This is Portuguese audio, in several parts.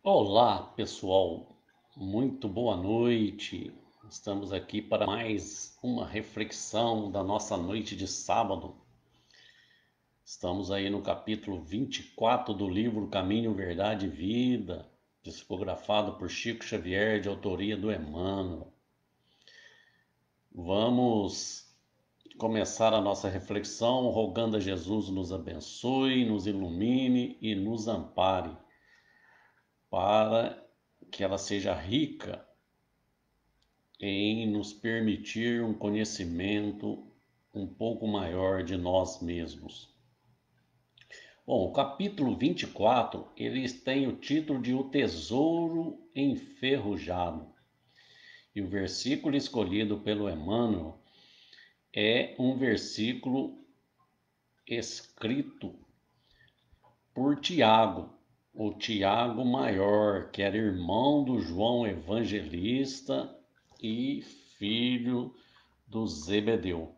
Olá, pessoal. Muito boa noite. Estamos aqui para mais uma reflexão da nossa noite de sábado. Estamos aí no capítulo 24 do livro Caminho, Verdade e Vida, psicografado por Chico Xavier, de autoria do Emmanuel. Vamos começar a nossa reflexão rogando a Jesus nos abençoe, nos ilumine e nos ampare, para que ela seja rica em nos permitir um conhecimento um pouco maior de nós mesmos. Bom, o capítulo 24, ele tem o título de O Tesouro Enferrujado. E o versículo escolhido pelo Emmanuel é um versículo escrito por Tiago, o Tiago Maior, que era irmão do João Evangelista e filho do Zebedeu.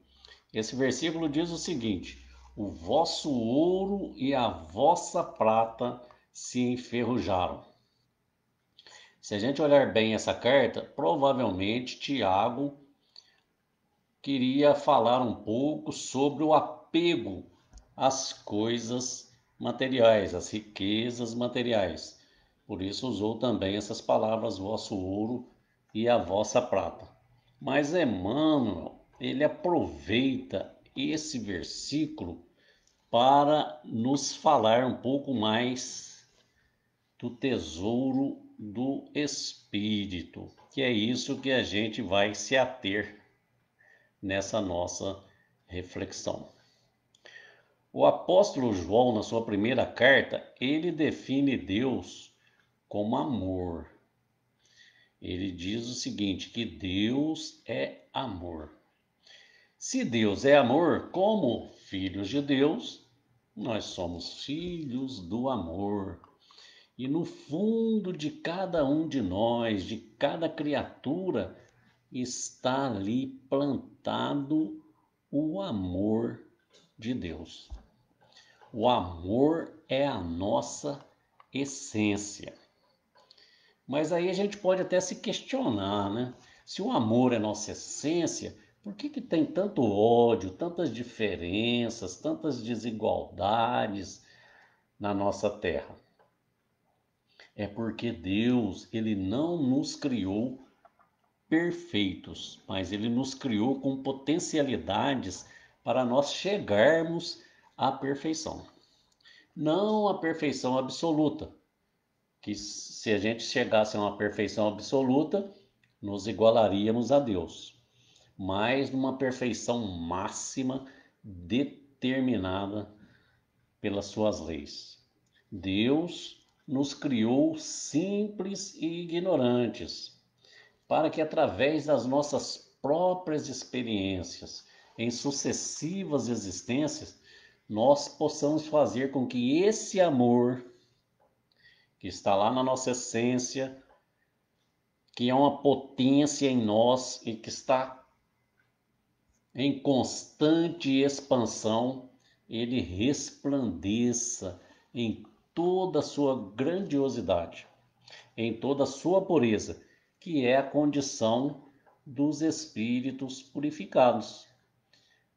Esse versículo diz o seguinte: o vosso ouro e a vossa prata se enferrujaram. Se a gente olhar bem essa carta, provavelmente Tiago queria falar um pouco sobre o apego às coisas materiais, às riquezas materiais. Por isso usou também essas palavras, vosso ouro e a vossa prata. Mas Emmanuel, ele aproveita esse versículo para nos falar um pouco mais do tesouro do Espírito, que é isso que a gente vai se ater nessa nossa reflexão. O apóstolo João, na sua primeira carta, ele define Deus como amor. Ele diz o seguinte, que Deus é amor. Se Deus é amor, como filhos de Deus, nós somos filhos do amor. E no fundo de cada um de nós, de cada criatura, está ali plantado o amor de Deus. O amor é a nossa essência. Mas aí a gente pode até se questionar, né? Se o amor é nossa essência, por que tem tanto ódio, tantas diferenças, tantas desigualdades na nossa terra? É porque Deus, ele não nos criou perfeitos, mas ele nos criou com potencialidades para nós chegarmos à perfeição. Não a perfeição absoluta, que se a gente chegasse a uma perfeição absoluta, nos igualaríamos a Deus, mas numa perfeição máxima determinada pelas suas leis. Deus nos criou simples e ignorantes, para que através das nossas próprias experiências em sucessivas existências, nós possamos fazer com que esse amor que está lá na nossa essência, que é uma potência em nós e que está em constante expansão, ele resplandeça em toda a sua grandiosidade, em toda a sua pureza, que é a condição dos espíritos purificados.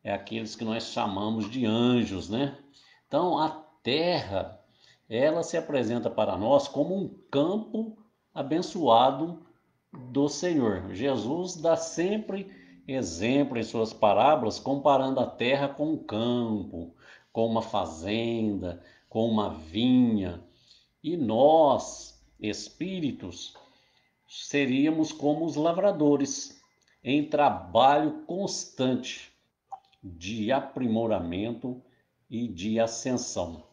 É aqueles que nós chamamos de anjos, né? Então, a terra, ela se apresenta para nós como um campo abençoado do Senhor. Jesus dá sempre exemplo em suas parábolas, comparando a terra com um campo, com uma fazenda, com uma vinha. E nós, espíritos, seríamos como os lavradores, em trabalho constante de aprimoramento e de ascensão.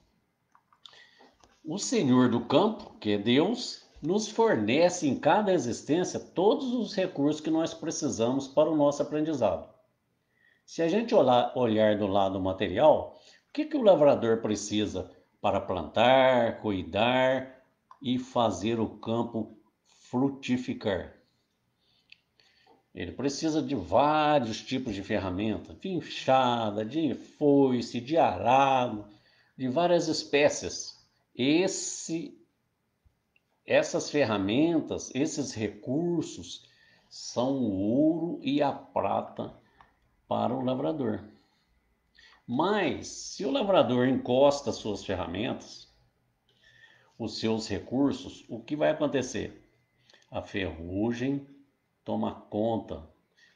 O Senhor do campo, que é Deus, nos fornece em cada existência todos os recursos que nós precisamos para o nosso aprendizado. Se a gente olhar do lado material, o que o lavrador precisa para plantar, cuidar e fazer o campo frutificar? Ele precisa de vários tipos de ferramenta, de enxada, de foice, de arado, de várias espécies. essas ferramentas, esses recursos, são o ouro e a prata para o lavrador. Mas, se o lavrador encosta suas ferramentas, os seus recursos, o que vai acontecer? A ferrugem toma conta.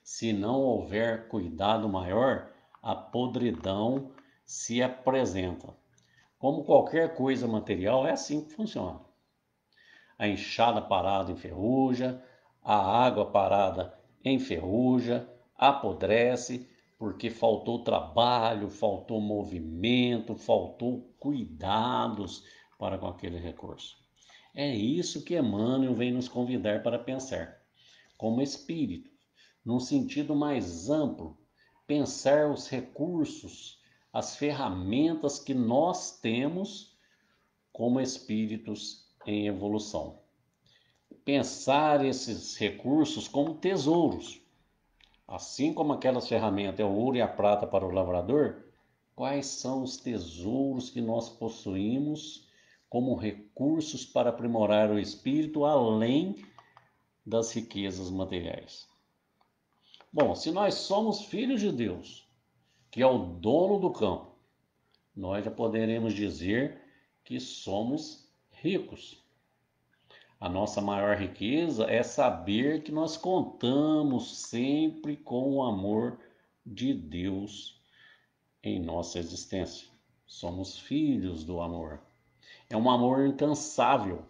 Se não houver cuidado maior, a podridão se apresenta. Como qualquer coisa material, é assim que funciona. A enxada parada enferruja, a água parada enferruja, apodrece, porque faltou trabalho, faltou movimento, faltou cuidados para com aquele recurso. É isso que Emmanuel vem nos convidar para pensar, como espírito, num sentido mais amplo, pensar os recursos, as ferramentas que nós temos como espíritos em evolução. Pensar esses recursos como tesouros. Assim como aquelas ferramentas é o ouro e a prata para o lavrador, quais são os tesouros que nós possuímos como recursos para aprimorar o espírito além das riquezas materiais? Bom, se nós somos filhos de Deus, que é o dono do campo, nós já poderemos dizer que somos ricos. A nossa maior riqueza é saber que nós contamos sempre com o amor de Deus em nossa existência. Somos filhos do amor. É um amor incansável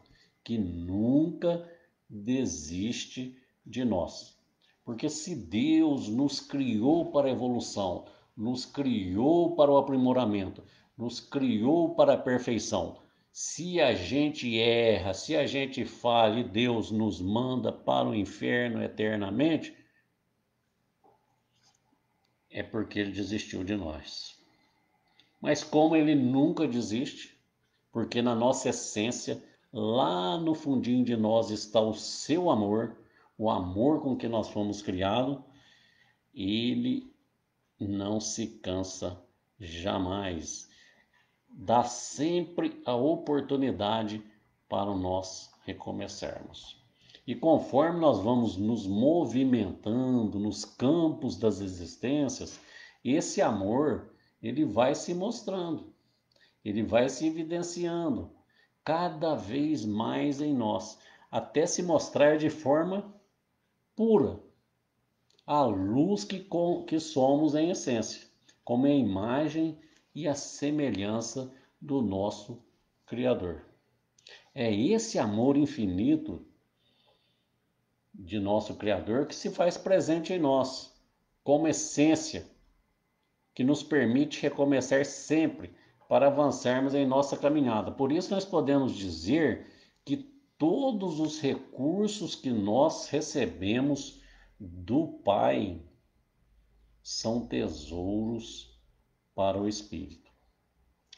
que nunca desiste de nós. Porque se Deus nos criou para a evolução, nos criou para o aprimoramento, nos criou para a perfeição, se a gente erra, se a gente falha e Deus nos manda para o inferno eternamente, é porque Ele desistiu de nós. Mas como Ele nunca desiste, porque na nossa essência, lá no fundinho de nós está o seu amor, o amor com que nós fomos criados, Ele não se cansa jamais. Dá sempre a oportunidade para nós recomeçarmos. E conforme nós vamos nos movimentando nos campos das existências, esse amor, ele vai se mostrando, ele vai se evidenciando cada vez mais em nós, até se mostrar de forma pura, a luz que somos em essência, como é a imagem e a semelhança do nosso Criador. É esse amor infinito de nosso Criador que se faz presente em nós, como essência, que nos permite recomeçar sempre para avançarmos em nossa caminhada. Por isso nós podemos dizer que todos os recursos que nós recebemos do Pai são tesouros para o espírito.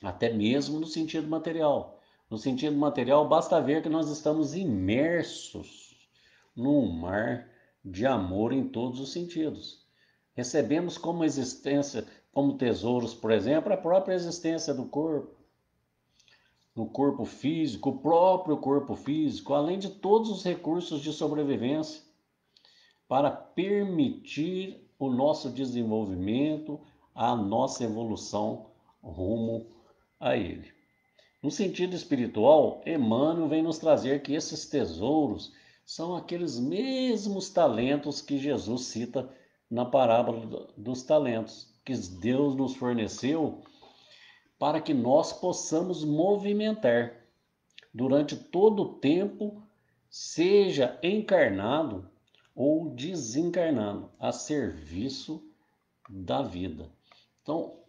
Até mesmo no sentido material. No sentido material, basta ver que nós estamos imersos num mar de amor em todos os sentidos. Recebemos como existência, como tesouros, por exemplo, a própria existência do corpo, no corpo físico, o próprio corpo físico, além de todos os recursos de sobrevivência, para permitir o nosso desenvolvimento, a nossa evolução rumo a Ele. No sentido espiritual, Emmanuel vem nos trazer que esses tesouros são aqueles mesmos talentos que Jesus cita na parábola dos talentos, que Deus nos forneceu para que nós possamos movimentar durante todo o tempo, seja encarnado ou desencarnado, a serviço da vida. Então,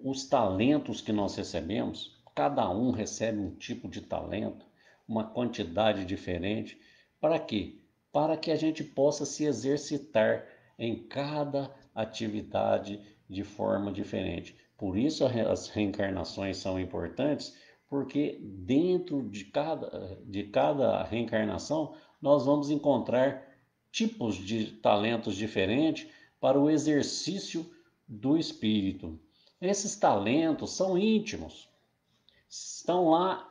os talentos que nós recebemos, cada um recebe um tipo de talento, uma quantidade diferente. Para quê? Para que a gente possa se exercitar em cada atividade de forma diferente. Por isso as reencarnações são importantes, porque dentro de cada reencarnação nós vamos encontrar tipos de talentos diferentes para o exercício do espírito. Esses talentos são íntimos, estão lá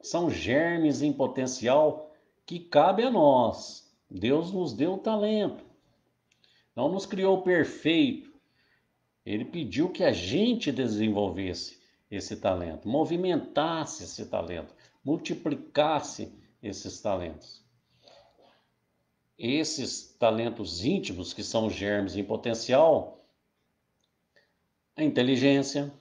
São germes em potencial que cabe a nós. Deus nos deu o talento. Não nos criou perfeito. Ele pediu que a gente desenvolvesse esse talento, movimentasse esse talento, multiplicasse esses talentos. Esses talentos íntimos, que são germes em potencial, a inteligência,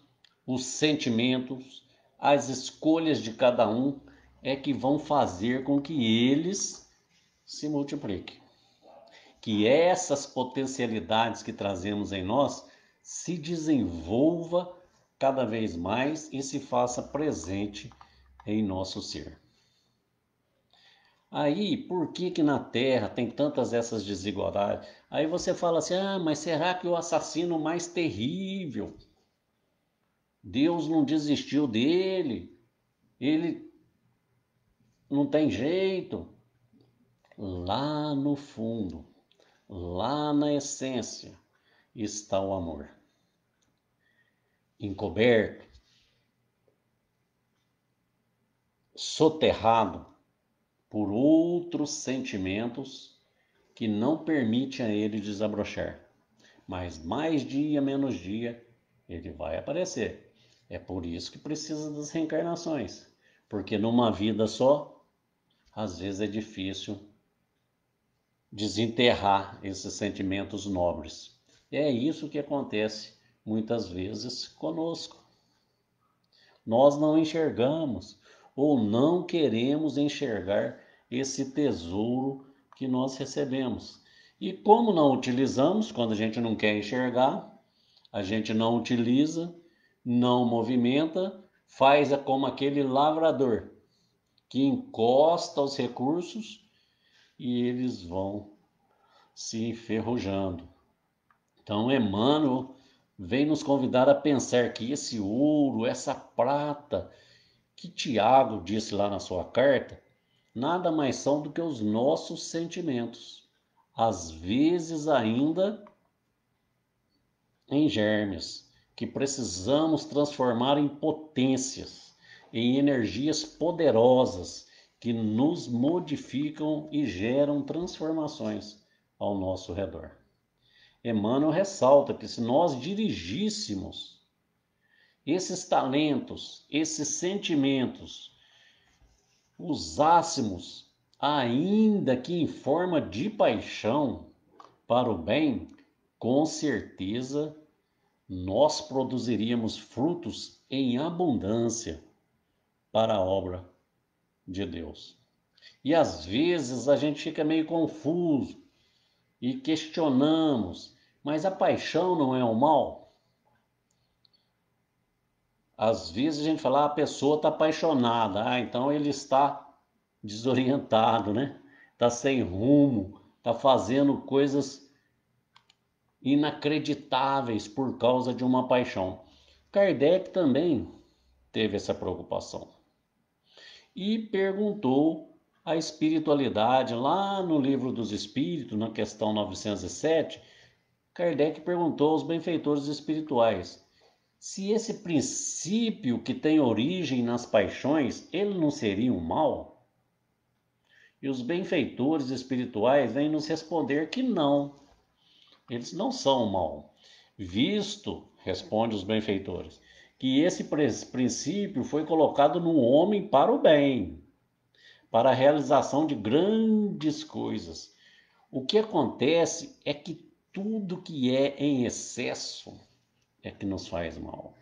os sentimentos, as escolhas de cada um é que vão fazer com que eles se multipliquem. Que essas potencialidades que trazemos em nós se desenvolva cada vez mais e se faça presente em nosso ser. Aí, por que na Terra tem tantas essas desigualdades? Aí você fala assim, mas será que o assassino mais terrível, Deus não desistiu dele? Ele não tem jeito? Lá no fundo, lá na essência, está o amor. Encoberto, soterrado por outros sentimentos que não permitem a ele desabrochar. Mas mais dia, menos dia, ele vai aparecer. É por isso que precisa das reencarnações. Porque numa vida só, às vezes é difícil desenterrar esses sentimentos nobres. É isso que acontece muitas vezes conosco. Nós não enxergamos ou não queremos enxergar esse tesouro que nós recebemos. E como não utilizamos, quando a gente não quer enxergar, a gente não utiliza, não movimenta, faz como aquele lavrador que encosta os recursos e eles vão se enferrujando. Então, Emmanuel vem nos convidar a pensar que esse ouro, essa prata, que Tiago disse lá na sua carta, nada mais são do que os nossos sentimentos, às vezes ainda em germes, que precisamos transformar em potências, em energias poderosas que nos modificam e geram transformações ao nosso redor. Emmanuel ressalta que se nós dirigíssemos esses talentos, esses sentimentos, usássemos, ainda que em forma de paixão, para o bem, com certeza nós produziríamos frutos em abundância para a obra de Deus. E às vezes a gente fica meio confuso e questionamos, mas a paixão não é o mal? Às vezes a gente fala, a pessoa está apaixonada, então ele está desorientado, né? Está sem rumo, está fazendo coisas inacreditáveis por causa de uma paixão. Kardec também teve essa preocupação e perguntou à espiritualidade, lá no Livro dos Espíritos, na questão 907, Kardec perguntou aos benfeitores espirituais se esse princípio que tem origem nas paixões, ele não seria um mal? E os benfeitores espirituais vêm nos responder que não, eles não são um mal. Visto, responde os benfeitores, que esse princípio foi colocado no homem para o bem, para a realização de grandes coisas. O que acontece é que tudo que é em excesso é que nos faz mal.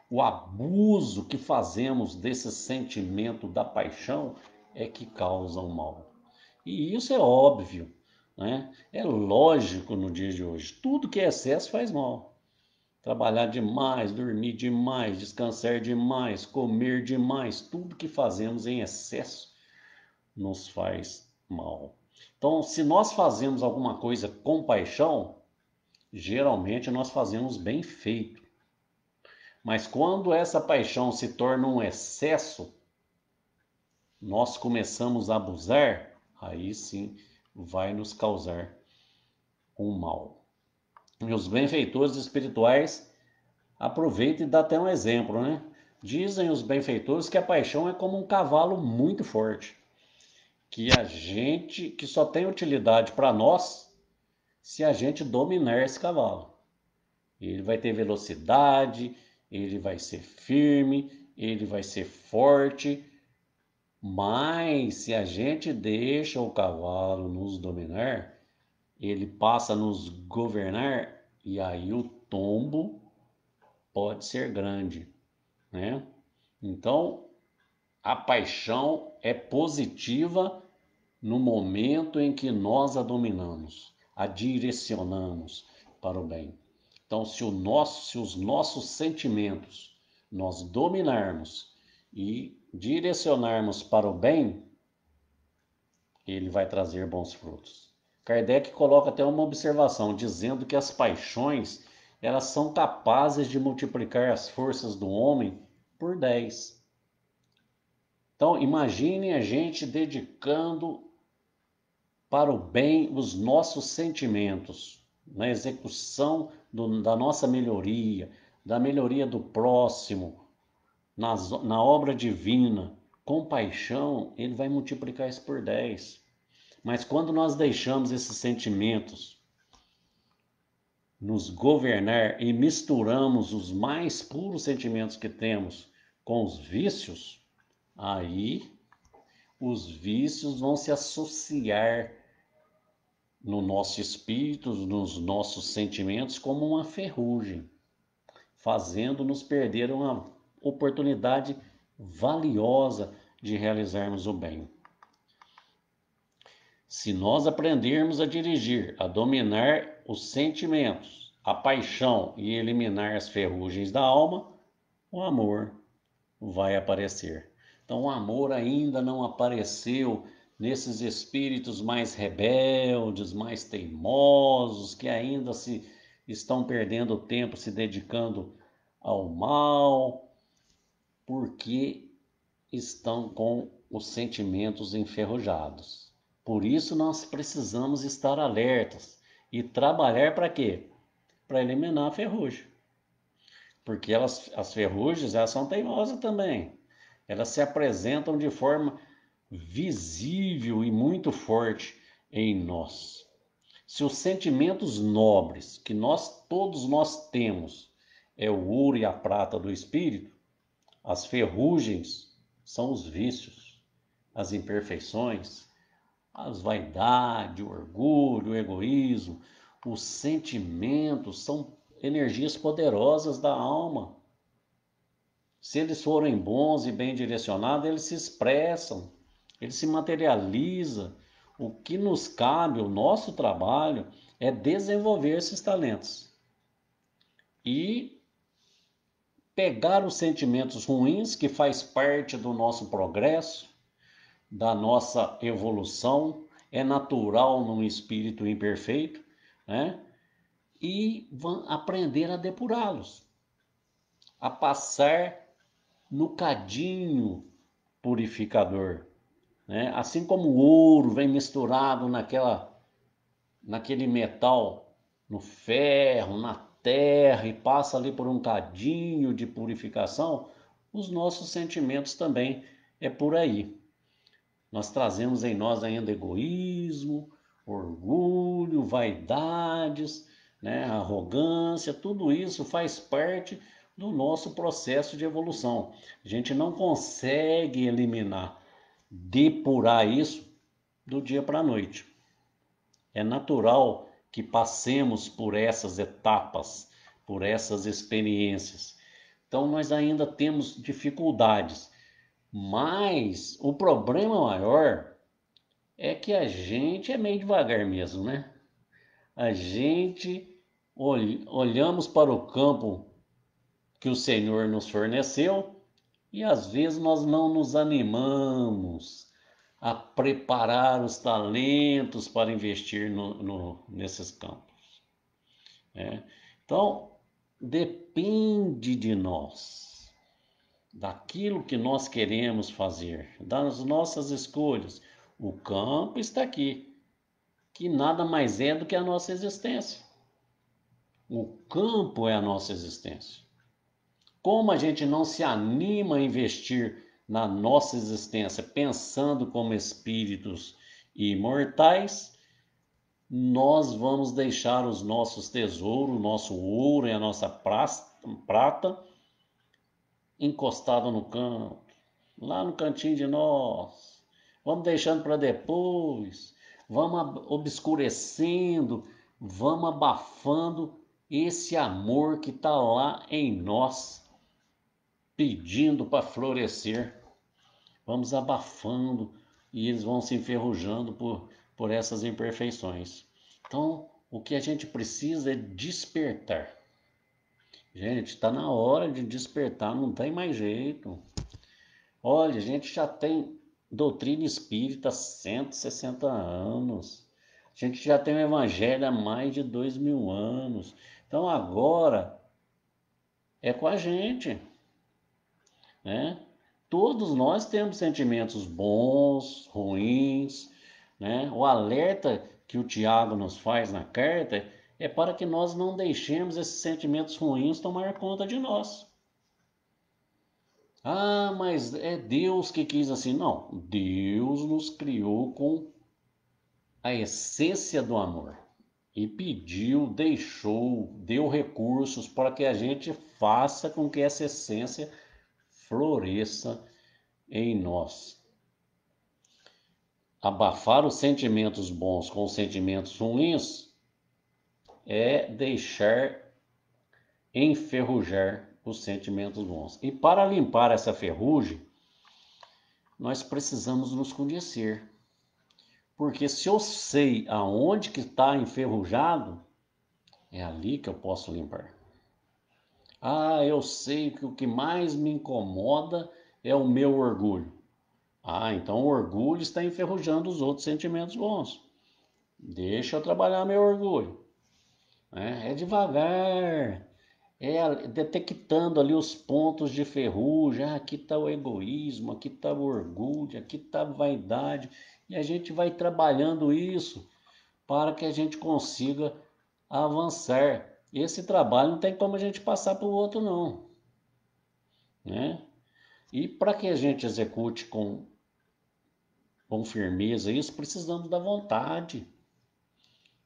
O abuso que fazemos desse sentimento da paixão é que causa o mal. E isso é óbvio, né? É lógico no dia de hoje. Tudo que é excesso faz mal. Trabalhar demais, dormir demais, descansar demais, comer demais, tudo que fazemos em excesso nos faz mal. Então, se nós fazemos alguma coisa com paixão, geralmente nós fazemos bem feito. Mas quando essa paixão se torna um excesso, nós começamos a abusar, aí sim vai nos causar um mal. E os benfeitores espirituais aproveitam e dão até um exemplo, né? Dizem os benfeitores que a paixão é como um cavalo muito forte, que só tem utilidade para nós se a gente dominar esse cavalo. Ele vai ter velocidade, ele vai ser firme, ele vai ser forte, mas se a gente deixa o cavalo nos dominar, ele passa a nos governar e aí o tombo pode ser grande, né? Então, a paixão é positiva no momento em que nós a dominamos, a direcionamos para o bem. Então, se os nossos sentimentos nós dominarmos e direcionarmos para o bem, ele vai trazer bons frutos. Kardec coloca até uma observação dizendo que as paixões elas são capazes de multiplicar as forças do homem por 10. Então, imagine a gente dedicando para o bem os nossos sentimentos, na execução da nossa melhoria, da melhoria do próximo, na obra divina, com paixão, ele vai multiplicar isso por 10. Mas quando nós deixamos esses sentimentos nos governar e misturamos os mais puros sentimentos que temos com os vícios, aí os vícios vão se associar no nosso espírito, nos nossos sentimentos, como uma ferrugem, fazendo-nos perder uma oportunidade valiosa de realizarmos o bem. Se nós aprendermos a dirigir, a dominar os sentimentos, a paixão e eliminar as ferrugens da alma, o amor vai aparecer. Então, o amor ainda não apareceu nesses espíritos mais rebeldes, mais teimosos, que ainda se estão perdendo tempo se dedicando ao mal, porque estão com os sentimentos enferrujados. Por isso nós precisamos estar alertas e trabalhar para quê? Para eliminar a ferrugem. Porque as ferrugens elas são teimosas também. Elas se apresentam de forma visível e muito forte em nós. Se os sentimentos nobres que todos nós temos é o ouro e a prata do espírito, as ferrugens são os vícios, as imperfeições, as vaidade, o orgulho, o egoísmo. Os sentimentos são energias poderosas da alma. Se eles forem bons e bem direcionados, eles se expressam, eles se materializam. O que nos cabe, o nosso trabalho, é desenvolver esses talentos. E pegar os sentimentos ruins, que faz parte do nosso progresso, da nossa evolução, é natural num espírito imperfeito, né? E vão aprender a depurá-los, a passar no cadinho purificador, né? Assim como o ouro vem misturado naquele metal, no ferro, na terra e passa ali por um cadinho de purificação, os nossos sentimentos também é por aí. Nós trazemos em nós ainda egoísmo, orgulho, vaidades, né, arrogância, tudo isso faz parte do nosso processo de evolução. A gente não consegue eliminar, depurar isso do dia para a noite. É natural que passemos por essas etapas, por essas experiências. Então nós ainda temos dificuldades, mas o problema maior é que a gente é meio devagar mesmo, né? A gente olhamos para o campo que o Senhor nos forneceu e às vezes nós não nos animamos a preparar os talentos para investir nesses campos, né? Então, depende de nós, daquilo que nós queremos fazer, das nossas escolhas. O campo está aqui, que nada mais é do que a nossa existência. O campo é a nossa existência. Como a gente não se anima a investir na nossa existência pensando como espíritos imortais, nós vamos deixar os nossos tesouros, o nosso ouro e a nossa prata encostado no canto, lá no cantinho de nós. Vamos deixando para depois, vamos obscurecendo, vamos abafando esse amor que está lá em nós, pedindo para florescer. Vamos abafando e eles vão se enferrujando por essas imperfeições. Então, o que a gente precisa é despertar. Gente, está na hora de despertar, não tem mais jeito. Olha, a gente já tem doutrina espírita há 160 anos. A gente já tem o evangelho há mais de 2000 anos. Então agora é com a gente, né? Todos nós temos sentimentos bons, ruins, né? O alerta que o Tiago nos faz na carta é para que nós não deixemos esses sentimentos ruins tomar conta de nós. Ah, mas é Deus que quis assim. Não, Deus nos criou com a essência do amor e pediu, deixou, deu recursos para que a gente faça com que essa essência floresça em nós. Abafar os sentimentos bons com os sentimentos ruins é deixar enferrujar os sentimentos bons. E para limpar essa ferrugem, nós precisamos nos conhecer. Porque se eu sei aonde que está enferrujado, é ali que eu posso limpar. Ah, eu sei que o que mais me incomoda é o meu orgulho. Ah, então o orgulho está enferrujando os outros sentimentos bons. Deixa eu trabalhar meu orgulho. É devagar, é detectando ali os pontos de ferrugem. Ah, aqui está o egoísmo, aqui está o orgulho, aqui está a vaidade. E a gente vai trabalhando isso para que a gente consiga avançar. Esse trabalho não tem como a gente passar para o outro, não, né? E para que a gente execute com firmeza isso, precisamos da vontade,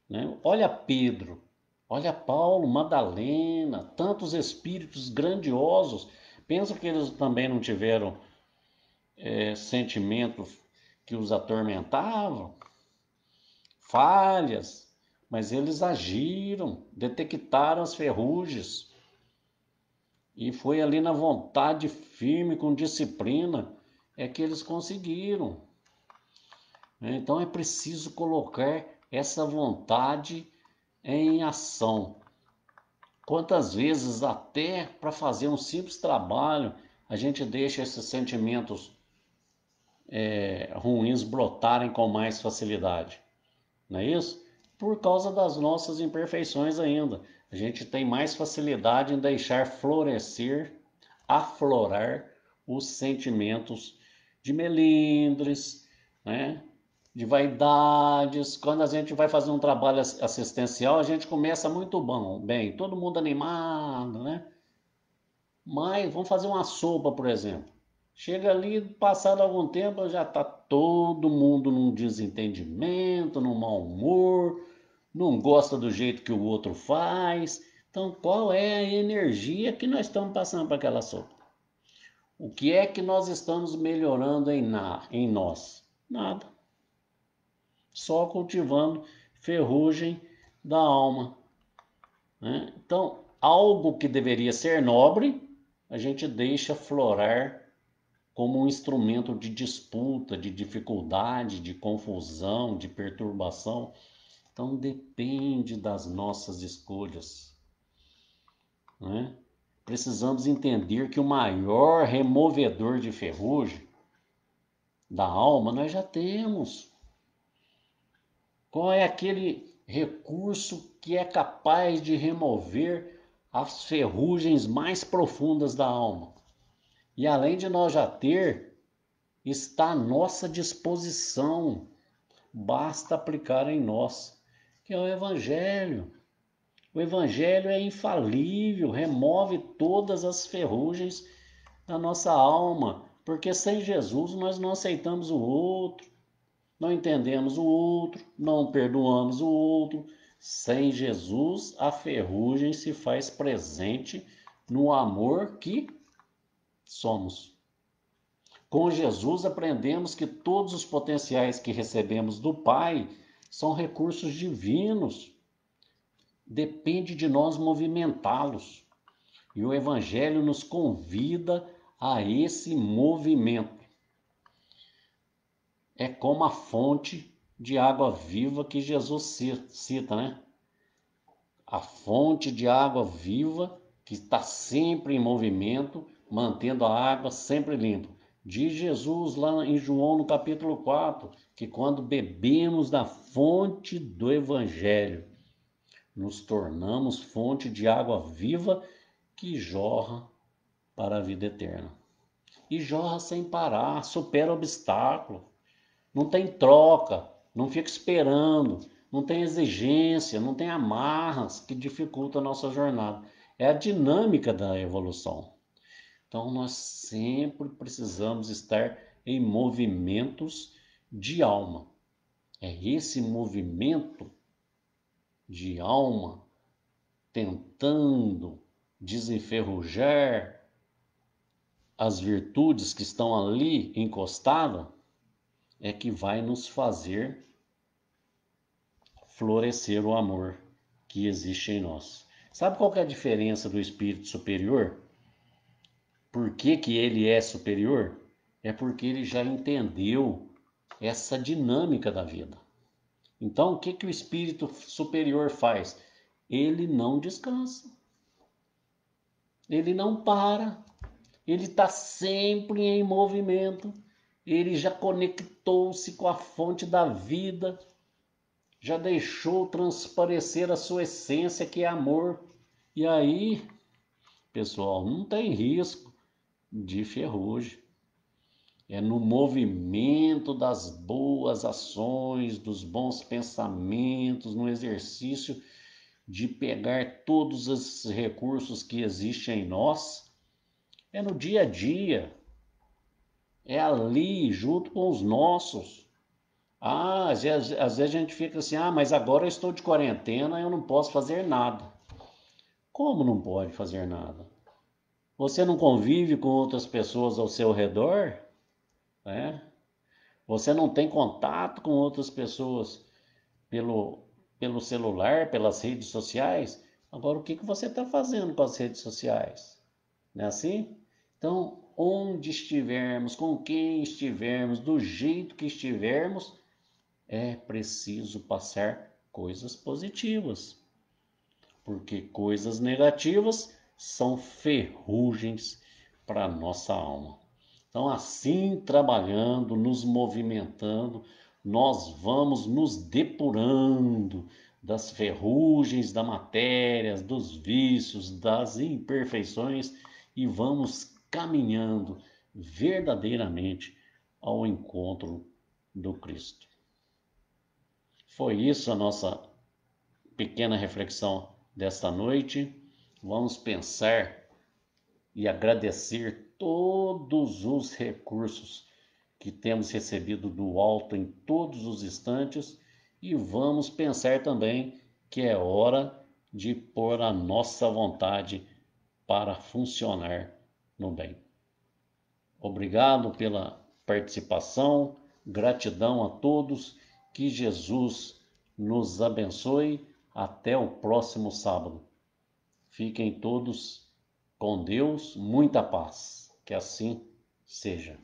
né? Olha Pedro, olha Paulo, Madalena, tantos espíritos grandiosos. Pensa que eles também não tiveram sentimentos que os atormentavam, falhas, mas eles agiram, detectaram as ferrugens e foi ali na vontade firme, com disciplina, é que eles conseguiram. Então é preciso colocar essa vontade em ação. Quantas vezes até para fazer um simples trabalho a gente deixa esses sentimentos ruins brotarem com mais facilidade, não é isso? Por causa das nossas imperfeições ainda. A gente tem mais facilidade em deixar florescer, aflorar os sentimentos de melindres, né? De vaidades. Quando a gente vai fazer um trabalho assistencial, a gente começa muito bem, todo mundo animado, né? Mas vamos fazer uma sopa, por exemplo. Chega ali, passado algum tempo, já está todo mundo num desentendimento, num mau humor, não gosta do jeito que o outro faz. Então, qual é a energia que nós estamos passando para aquela sopa? O que é que nós estamos melhorando em nós? Nada. Só cultivando ferrugem da alma, né? Então, algo que deveria ser nobre, a gente deixa florar como um instrumento de disputa, de dificuldade, de confusão, de perturbação. Então depende das nossas escolhas, né? Precisamos entender que o maior removedor de ferrugem da alma nós já temos. Qual é aquele recurso que é capaz de remover as ferrugens mais profundas da alma? E além de nós já ter, está à nossa disposição. Basta aplicar em nós, que é o Evangelho. O Evangelho é infalível, remove todas as ferrugens da nossa alma, porque sem Jesus nós não aceitamos o outro, não entendemos o outro, não perdoamos o outro. Sem Jesus, a ferrugem se faz presente no amor que somos. Com Jesus, aprendemos que todos os potenciais que recebemos do Pai são recursos divinos. Depende de nós movimentá-los. E o Evangelho nos convida a esse movimento. É como a fonte de água viva que Jesus cita, né? A fonte de água viva que está sempre em movimento, mantendo a água sempre limpa. Diz Jesus lá em João no capítulo 4, que quando bebemos da fonte do Evangelho, nos tornamos fonte de água viva que jorra para a vida eterna. E jorra sem parar, supera obstáculo. Não tem troca, não fica esperando, não tem exigência, não tem amarras que dificultam a nossa jornada. É a dinâmica da evolução. Então nós sempre precisamos estar em movimentos de alma. É esse movimento de alma tentando desenferrujar as virtudes que estão ali encostadas é que vai nos fazer florescer o amor que existe em nós. Sabe qual que é a diferença do espírito superior? Por que que ele é superior? É porque ele já entendeu essa dinâmica da vida. Então, o que que o espírito superior faz? Ele não descansa. Ele não para. Ele está sempre em movimento. Ele já conectou-se com a fonte da vida, já deixou transparecer a sua essência, que é amor. E aí, pessoal, não tem risco de ferrugem. É no movimento das boas ações, dos bons pensamentos, no exercício de pegar todos esses recursos que existem em nós. É no dia a dia. É ali, junto com os nossos. Às vezes a gente fica assim, mas agora eu estou de quarentena, eu não posso fazer nada. Como não pode fazer nada? Você não convive com outras pessoas ao seu redor? Né? Você não tem contato com outras pessoas pelo celular, pelas redes sociais? Agora, o que você está fazendo com as redes sociais? Não é assim? Então, onde estivermos, com quem estivermos, do jeito que estivermos, é preciso passar coisas positivas, porque coisas negativas são ferrugens para a nossa alma. Então, assim, trabalhando, nos movimentando, nós vamos nos depurando das ferrugens da matéria, dos vícios, das imperfeições e vamos caminhando verdadeiramente ao encontro do Cristo. Foi isso a nossa pequena reflexão desta noite. Vamos pensar e agradecer todos os recursos que temos recebido do alto em todos os instantes e vamos pensar também que é hora de pôr a nossa vontade para funcionar no bem. Obrigado pela participação, gratidão a todos, que Jesus nos abençoe. Até o próximo sábado. Fiquem todos com Deus, muita paz. Que assim seja.